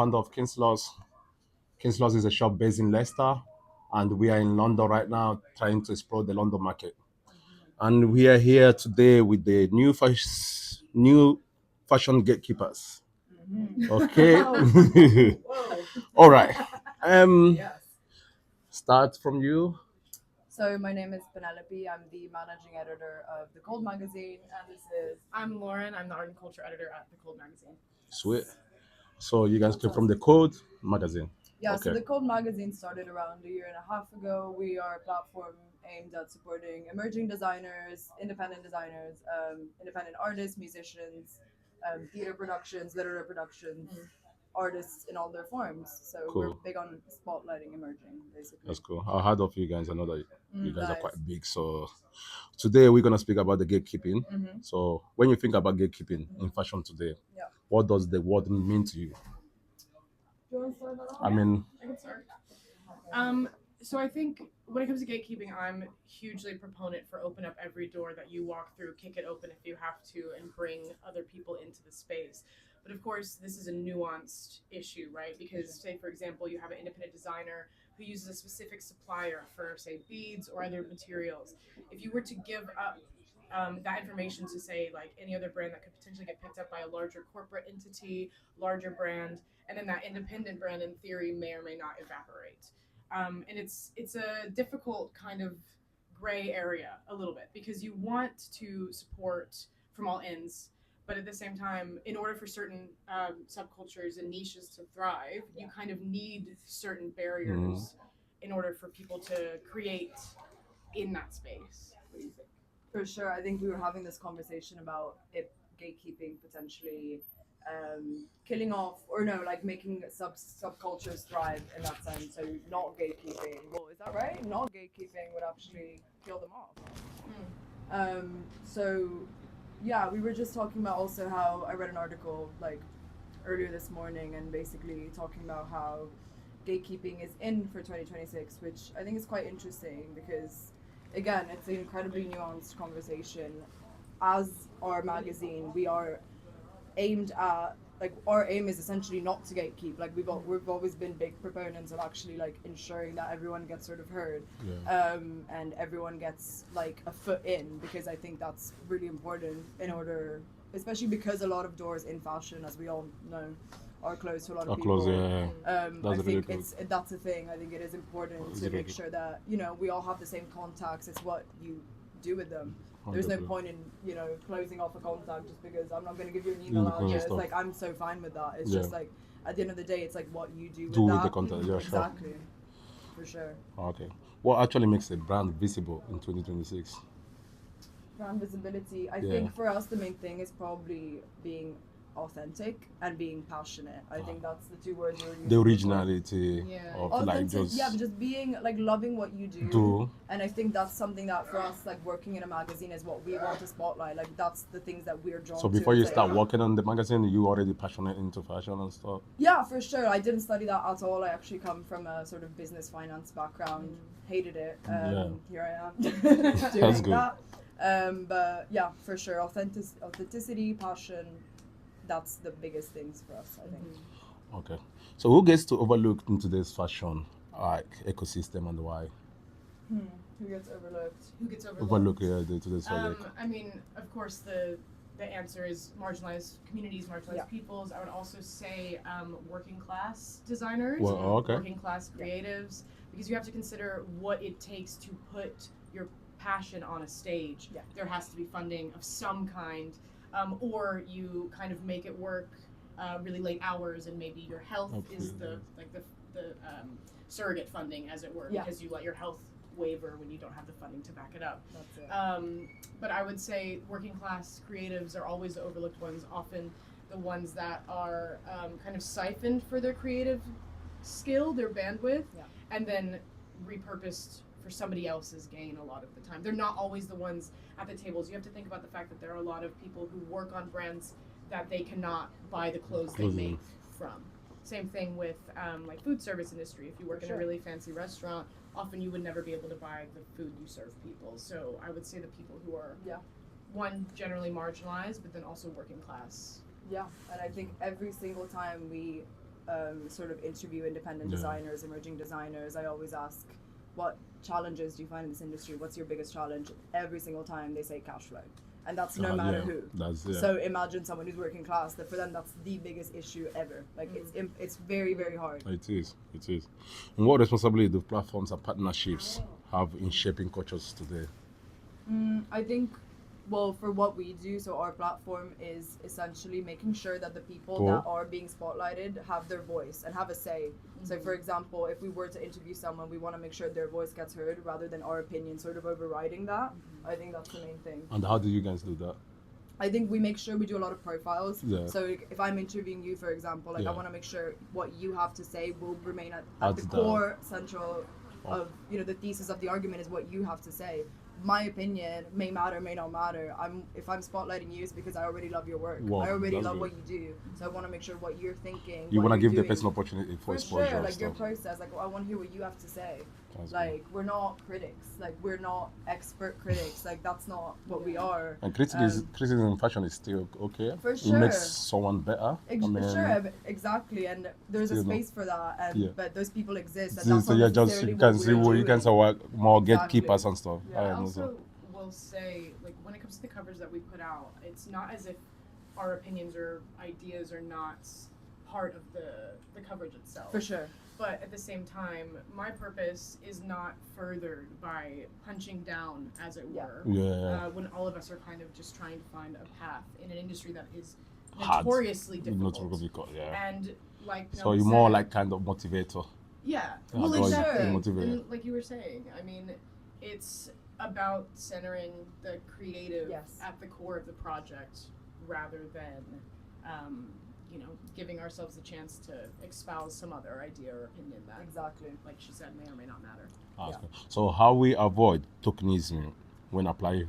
Founder of Kings Luxe. Kings Luxe is a shop based in Leicester, and we are in London right now trying to explore the London market. And we are here today with the new fashion gatekeepers. Okay. All right. Um, Start from you. So my name is Penelope. I'm the managing editor of the Cold magazine, and this is I'm Lauren. I'm the art and culture editor at the Cold magazine. Sweet. So you guys came from the Code magazine. yeah. So Okay. the Cold magazine started around a year and a half ago. We are a platform aimed at supporting emerging designers, independent artists, musicians, theater productions, literary productions, artists in all their forms. So we're Cool. big on spotlighting emerging, basically. That's cool. I heard of you guys. I know that you guys are Nice. quite big. So today we're gonna speak about the gatekeeping. Mhm. So when you think about gatekeeping in fashion today, Yeah. what does the word mean to you? Do you want to start that off? I mean, I can start. So I think when it comes to gatekeeping, I'm hugely a proponent for open up every door that you walk through, kick it open if you have to, and bring other people into the space. But of course, this is a nuanced issue, right? Because, say, for example, you have an independent designer who uses a specific supplier for, say, beads or other materials. If you were to give up that information to, say, like any other brand that could potentially get picked up by a larger corporate entity, larger brand, and then that independent brand, in theory, may or may not evaporate. And it's a difficult kind of gray area a little bit because you want to support from all ends, but at the same time, in order for certain subcultures and niches to thrive, you kind of need certain barriers in order for people to create in that space. What do you think? For sure. I think we were having this conversation about it gatekeeping potentially killing off or no, like making subcultures thrive in that sense. So not gatekeeping. Well, is that right? Not gatekeeping would actually kill them off. So yeah, we were just talking about also how I read an article like earlier this morning and basically talking about how gatekeeping is in for 2026, which I think is quite interesting because again, it's an incredibly nuanced conversation. As our magazine, we are aimed at like our aim is essentially not to gatekeep. Like we've always been big proponents of actually like ensuring that everyone gets sort of heard, and everyone gets like a foot in because I think that's really important in order, especially because a lot of doors in fashion, as we all know, are closed to a lot of I'll people. close. Yeah. I That's really think good. that's a thing. I think it is important It's to really make good. sure that we all have the same contacts. It's what you do with them. There's no 100%. point in closing off a contact just because I'm not going to give you an email Because of address. stuff. Like I'm so fine with that. It's Yeah. just like at the end of the day, it's like what you do with Do with that. the content. Yeah, sure. Exactly, for sure. Okay. What actually makes a brand visible in 2026? Brand visibility. I Yeah. think for us the main thing is probably being authentic and being passionate. I think that's the two words we're using. The originality Yeah. of like Authentic, just yeah, but just being like loving what you do. do. And I think that's something that for us, like working in a magazine, is what we want to spotlight. Like that's the things that we're drawn to. So before you It's start like, working on the magazine, you already passionate into fashion and stuff. yeah, for sure. I didn't study that at all. I actually come from a sort of business finance background. Hated it. Yeah. Here I am doing That's good. that. But yeah, for sure, authenticity, passion. That's the biggest things for us, I think. Okay. So who gets to overlook in today's fashion like ecosystem and why? Who gets overlooked? Who gets overlooked? Overlook today's like I mean, of course, the answer is marginalized communities, marginalized peoples. I would also say working class designers, Well, okay. working class creatives, because you have to consider what it takes to put your passion on a stage. Yeah. There has to be funding of some kind, or you kind of make it work really late hours, and maybe your health is the surrogate funding, as it were, because you let your health waver when you don't have the funding to back it up. That's it. But I would say working class creatives are always the overlooked ones, often the ones that are kind of siphoned for their creative skill, their bandwidth, and then repurposed for somebody else's gain a lot of the time. They're not always the ones at the tables. You have to think about the fact that there are a lot of people who work on brands that they cannot buy the clothes they make from. Same thing with like food service industry. If you work in a really fancy restaurant, often you would never be able to buy the food you serve people. So I would say the people who are one, generally marginalized, but then also working class. Yeah, and I think every single time we sort of interview independent Yeah. designers, emerging designers, I always ask, what challenges do you find in this industry? What's your biggest challenge? Every single time they say cash flow. And that's no matter Yeah, who. that's So imagine someone who's working class, that for them that's the biggest issue ever. Like it's very, very hard. It is. And what responsibility do platforms and partnerships have in shaping cultures today? I think, well, for what we do, so our platform is essentially making sure that the people Cool. that are being spotlighted have their voice and have a say. So, for example, if we were to interview someone, we want to make sure their voice gets heard rather than our opinion sort of overriding that. I think that's the main thing. And how do you guys do that? I think we make sure we do a lot of profiles. Yeah. So if I'm interviewing you, for example, like Yeah. I want to make sure what you have to say will remain at That's the the- core central of the thesis of the argument is what you have to say. My opinion may matter, may not matter. If I'm spotlighting you, it's because I already love your work. Wow, I already that's love good. what you do. So I want to make sure what you're thinking. You want to give the person opportunity for exposure sure, and like your stuff. process. Like I want to hear what you have to say. That's Like we're not critics. Like we're not expert critics. Like that's not what we are. And criticism in fashion is still okay. For It makes sure. someone better. Sure, exactly, and there's a you know. space for that, and Yeah. but those people exist, and So that's not you're just necessarily you can what see we're what you can doing. say more Exactly. gatekeepers and stuff. Yeah, I know also will say, like, when it comes to the covers that we put out, it's not as if our opinions or ideas are not part of the coverage itself. For sure. But at the same time, my purpose is not furthered by punching down, as it Yeah. were, Yeah. when all of us are kind of just trying to find a path in an industry that is Hard. notoriously Not difficult. difficult, yeah. And like So Penelope you're more said- like kind of motivator. yeah, Yeah, well, go ahead, exactly. motivate. And like you were saying, I mean, it's about centering the creative Yes. at the core of the project rather than, giving ourselves the chance to espouse some other idea or opinion that, Exactly. like she said, may or may not matter. That's good. So how we avoid tokenism when applying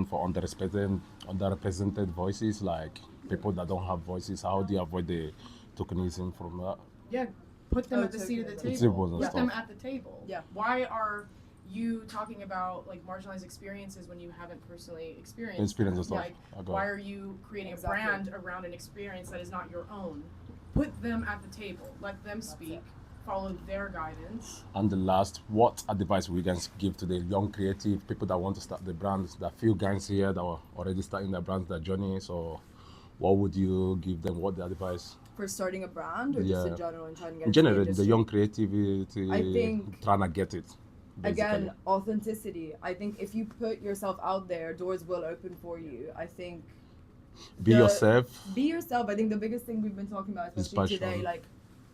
for underrepresented voices, like people that don't have voices? How do you avoid the tokenism from that? Yeah, put them Oh, at the seat of the totally. table. Tables and Put them stuff. at the table. Yeah. Why are you talking about like marginalized experiences when you haven't personally experienced Experience them? and stuff. Like, I got why it. are you creating Exactly. a brand around an experience that is not your own? Put them at the table. Let them speak. Follow their guidance. And the last, what advice will you guys give to the young creative people that want to start the brands, that few guys here that are already starting their brands, their journey? So what would you give them? What the advice? For starting a brand, or just Yeah. in general, and trying to get In into general, the industry? young creativity, I think- trying to get it. Basically. Again, authenticity. I think if you put yourself out there, doors will open for you. I think Be the- yourself. be yourself. I think the biggest thing we've been talking about, Is especially passion. today, like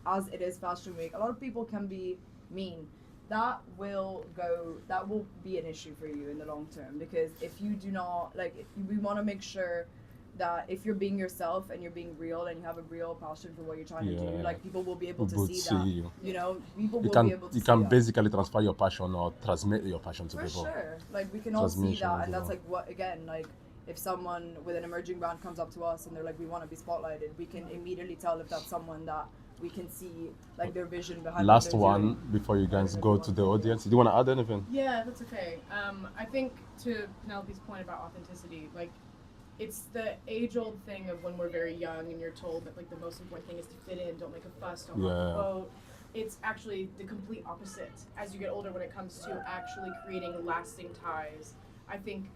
as it is Fashion Week, a lot of people can be mean. That will be an issue for you in the long term, because if you do not we want to make sure that if you're being yourself and you're being real and you have a real passion for what you're trying to do, Yeah. like people will be able to People see see that. you. People You will can be able to you see can that. basically transfer your passion or transmit your passion to For people. sure. Like we can all see Transmission that, as and that's well. like what again, like if someone with an emerging brand comes up to us and they're like, we want to be spotlighted, we can immediately tell if that's someone that we can see like their vision behind. Last what they're one doing. before you guys go to the audience. Do you want to add anything? Yeah, that's okay. I think to Penelope's point about authenticity, like it's the age-old thing of when we're very young and you're told that like the most important thing is to fit in, don't make a fuss, don't rock the Yeah. boat. It's actually the complete opposite as you get older when it comes to actually creating lasting ties. I think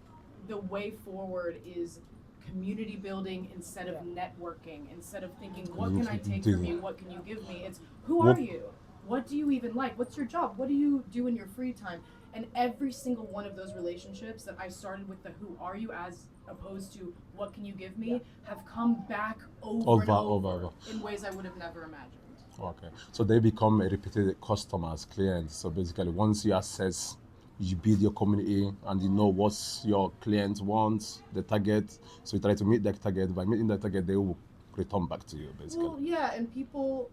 the way forward is community building instead of networking, instead of thinking, what can I take from you? What can you give me? It's who are you? What do you even like? What's your job? What do you do in your free time? And every single one of those relationships that I started with the who are you as opposed to what can you give me have come back over and over in ways I would have never imagined. Okay. So they become a repeated customers, clients. So basically, once you assess, you build your community and you know what your client wants, the target. So you try to meet that target. By meeting that target, they will return back to you, basically. Well, yeah, and people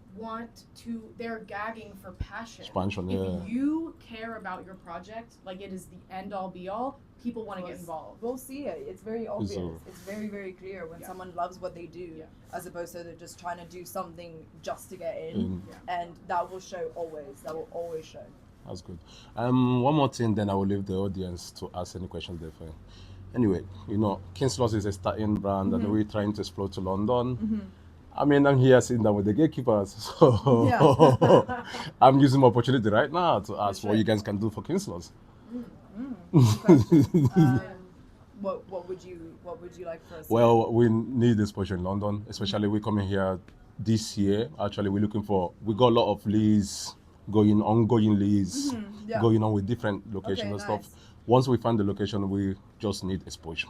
they're gagging for passion. Expansion, If yeah. you care about your project, like it is the end all be all, people want to get involved. We'll see it. It's very obvious. So- It's very, very clear when Yeah. someone loves what they do, Yeah. as opposed to they're just trying to do something just to get in. Mm. And that will show always. That will always show. That's good. One more thing, then I will leave the audience to ask any questions they find. Anyway, Kings Luxe is a starting brand, and we're trying to explore to London. I mean, I'm here sitting down with the gatekeepers, so Yeah. I'm using my opportunity right now to ask sure. what you guys can do for Kings Luxe. Good question. What would you like for us? Well, we need exposure in London, especially we coming here this year. Actually, we got a lot of leads ongoing leads Yeah. going on with different locations and stuff. nice. Once we find the location, we just need exposure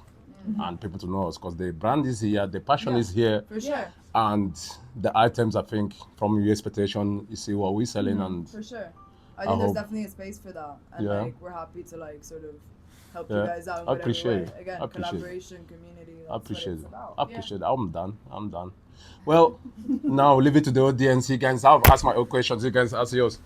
and people to know us because the brand is here, the passion Yeah, is here, For sure. and the items, I think, from your expectation, you see what we're selling, and For sure. I I think there's hope- definitely a space for that, and Yeah. like we're happy to like sort of help Yeah. you guys out in I whatever appreciate way. it. Again, I appreciate it. collaboration, community. That's I appreciate what it. it's about. I appreciate it. I'm done. Well, now leave it to the audience. You guys, I'll ask my own questions. You guys ask yours.